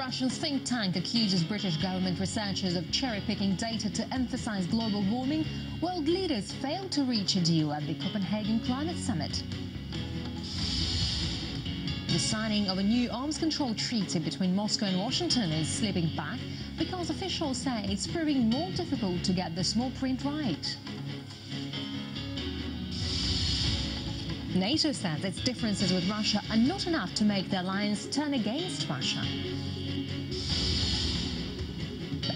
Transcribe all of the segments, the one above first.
Russian think tank accuses British government researchers of cherry-picking data to emphasize global warming, world leaders failed to reach a deal at the Copenhagen Climate Summit. The signing of a new arms control treaty between Moscow and Washington is slipping back because officials say it's proving more difficult to get the small print right. NATO says its differences with Russia are not enough to make the alliance turn against Russia.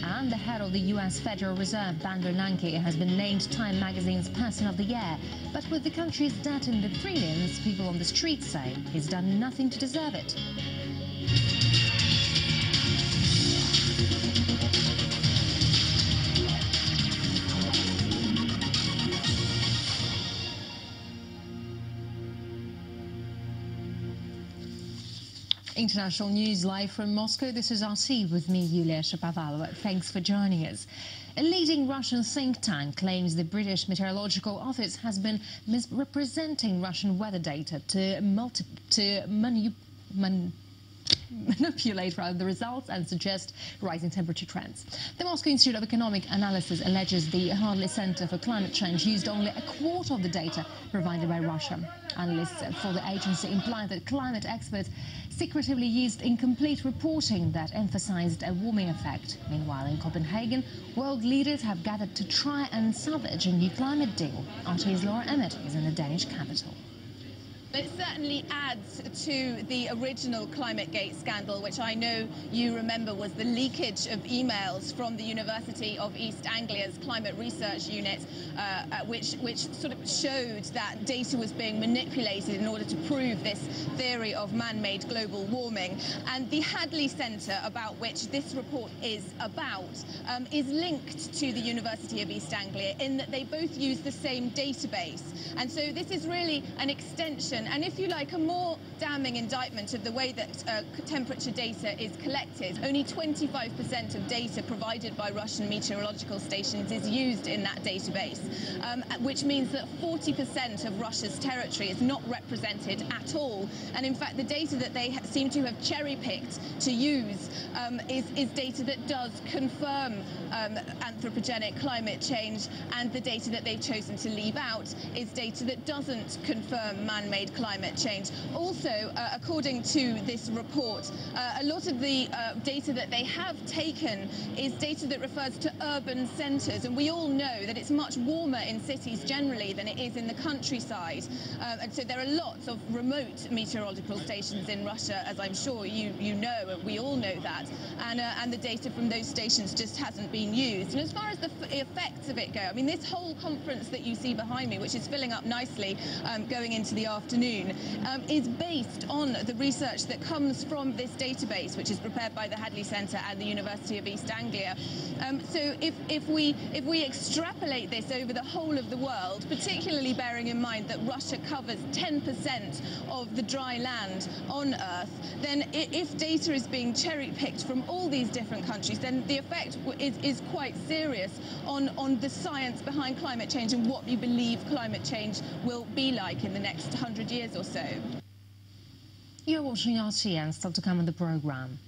And the head of the US Federal Reserve, Ben Bernanke, has been named Time magazine's Person of the Year. But with the country's debt in the trillions, people on the street say he's done nothing to deserve it. International news live from Moscow. This is RT with me, Yulia Shapovalova. Thanks for joining us. A leading Russian think tank claims the British Meteorological Office has been misrepresenting Russian weather data to manipulate the results and suggest rising temperature trends. The Moscow Institute of Economic Analysis alleges the Hadley Center for Climate Change used only a quarter of the data provided by Russia. Analysts for the agency imply that climate experts secretively used incomplete reporting that emphasized a warming effect. Meanwhile, in Copenhagen, world leaders have gathered to try and salvage a new climate deal. RT's Laura Emmett is in the Danish capital. It certainly adds to the original Climategate scandal, which I know you remember was the leakage of emails from the University of East Anglia's climate research unit, which sort of showed that data was being manipulated in order to prove this theory of man-made global warming. And the Hadley Center, about which this report is about, is linked to the University of East Anglia in that they both use the same database. And so this is really an extension and, if you like, a more damning indictment of the way that temperature data is collected. Only 25% of data provided by Russian meteorological stations is used in that database, which means that 40% of Russia's territory is not represented at all. And in fact, the data that they seem to have cherry-picked to use is data that does confirm anthropogenic climate change, and the data that they've chosen to leave out is data that doesn't confirm man-made climate change. Also, according to this report, a lot of the data that they have taken is data that refers to urban centres, and we all know that it's much warmer in cities generally than it is in the countryside. And so there are lots of remote meteorological stations in Russia, as I'm sure you know, and we all know that. And the data from those stations just hasn't been used. And as far as the effects of it go, I mean, this whole conference that you see behind me, which is filling up nicely going into the afternoon, is based on the research that comes from this database, which is prepared by the Hadley Center and the University of East Anglia. So if we extrapolate this over the whole of the world, particularly bearing in mind that Russia covers 10% of the dry land on Earth, then if data is being cherry-picked from all these different countries, then the effect is quite serious on the science behind climate change and what we believe climate change will be like in the next 100 years or so. You're watching RT, and still to come on the programme.